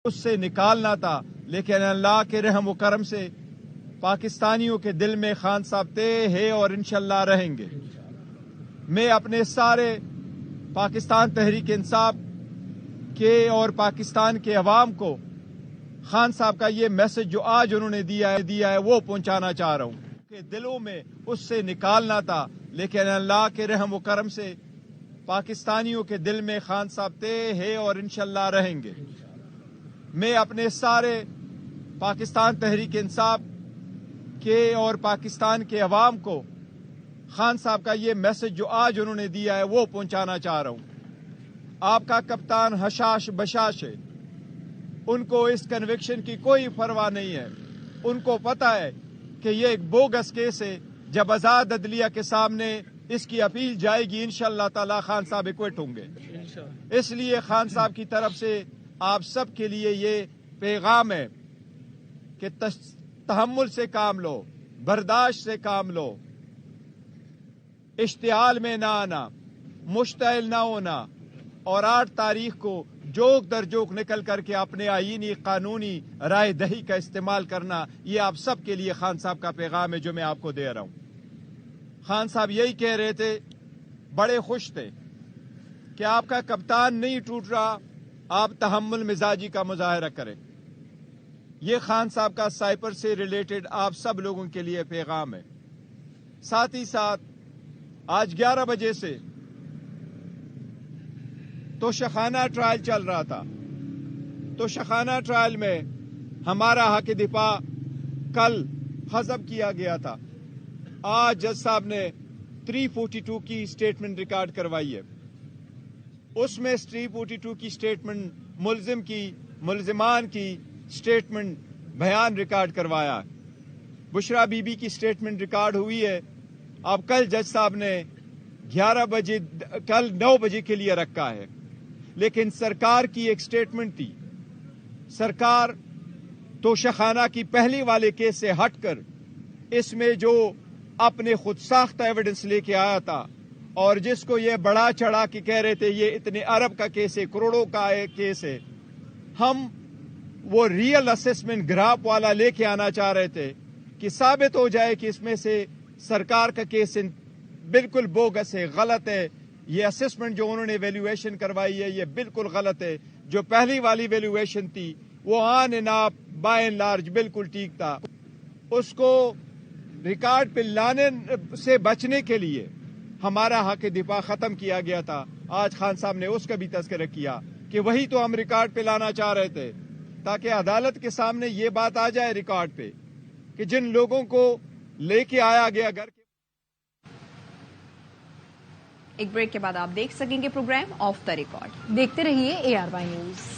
اس سے نکالنا تھا، لیکن اللہ کے رحم و کرم سے پاکستانیوں کے دل میں خان صاحب تھے ہے اور انشاءاللہ رہیں گے۔ میں اپنے سارے پاکستان تحریک انصاف کے اور پاکستان کے عوام کو خان صاحب کا یہ میسج جو آج انہوں نے دیا ہے وہ پہنچانا چاہ رہا ہوں کہ دلوں میں اس سے نکالنا تھا، لیکن اللہ کے رحم و کرم سے پاکستانیوں کے دل میں خان صاحب تھے ہے اور انشاءاللہ رہیں گے۔ میں اپنے سارے پاکستان تحریک انصاف کے اور پاکستان کے عوام کو خان صاحب کا یہ میسج جو آج انہوں نے دیا ہے وہ پہنچانا چاہ رہا ہوں۔ آپ کا کپتان حشاش بشاش ہے، ان کو اس کنوکشن کی کوئی پرواہ نہیں ہے۔ ان کو پتہ ہے کہ یہ ایک بوگس کیس ہے۔ جب آزاد عدلیہ کے سامنے اس کی اپیل جائے گی انشاءاللہ تعالی خان صاحب ایکوٹ ہوں گے۔ اس لیے خان صاحب کی طرف سے آپ سب کے لیے یہ پیغام ہے کہ تحمل سے کام لو، برداشت سے کام لو، اشتعال میں نہ آنا، مشتعل نہ ہونا، اور 8 تاریخ کو جوک در جوک نکل کر کے اپنے آئینی قانونی رائے دہی کا استعمال کرنا، یہ آپ سب کے لیے خان صاحب کا پیغام ہے جو میں آپ کو دے رہا ہوں۔ خان صاحب یہی کہہ رہے تھے، بڑے خوش تھے کہ آپ کا کپتان نہیں ٹوٹ رہا، آپ تحمل مزاجی کا مظاہرہ کریں۔ یہ خان صاحب کا سائپر سے ریلیٹڈ آپ سب لوگوں کے لیے پیغام ہے۔ ساتھ ہی ساتھ آج 11 بجے سے توشخانہ ٹرائل چل رہا تھا۔ توشخانہ ٹرائل میں ہمارا حق دفاع کل حذف کیا گیا تھا۔ آج جج صاحب نے 342 کی سٹیٹمنٹ ریکارڈ کروائی ہے۔ اس میں 342 کی سٹیٹمنٹ ملزمان کی سٹیٹمنٹ بیان ریکارڈ کروایا۔ بشرا بی بی کی سٹیٹمنٹ ریکارڈ ہوئی ہے۔ اب کل جج صاحب نے 9 بجے کے لیے رکھا ہے، لیکن سرکار کی ایک سٹیٹمنٹ تھی۔ سرکار توشخانہ کی پہلی والے کیس سے ہٹ کر اس میں جو اپنے خود ساختہ ایویڈنس لے کے آیا تھا اور جس کو یہ بڑا چڑھا کے کہہ رہے تھے یہ اتنے ارب کا کیس ہے، کروڑوں کا کیس ہے، ہم وہ ریئل اسسمنٹ گراف والا لے کے آنا چاہ رہے تھے کہ ثابت ہو جائے کہ اس میں سے سرکار کا کیس بالکل بوگس ہے، غلط ہے۔ یہ اسسمنٹ جو انہوں نے ویلیویشن کروائی ہے یہ بالکل غلط ہے۔ جو پہلی والی ویلیویشن تھی وہ on and of by and large بالکل ٹھیک تھا۔ اس کو ریکارڈ پہ لانے سے بچنے کے لیے ہمارا حق دفاع ختم کیا گیا تھا۔ آج خان صاحب نے اس کا بھی تذکرہ کیا کہ وہی تو ہم ریکارڈ پہ لانا چاہ رہے تھے تاکہ عدالت کے سامنے یہ بات آ جائے ریکارڈ پہ کہ جن لوگوں کو لے کے آیا گیا گھر کے۔ ایک بریک کے بعد آپ دیکھ سکیں گے پروگرام آف دا ریکارڈ۔ دیکھتے رہیے ARY نیوز۔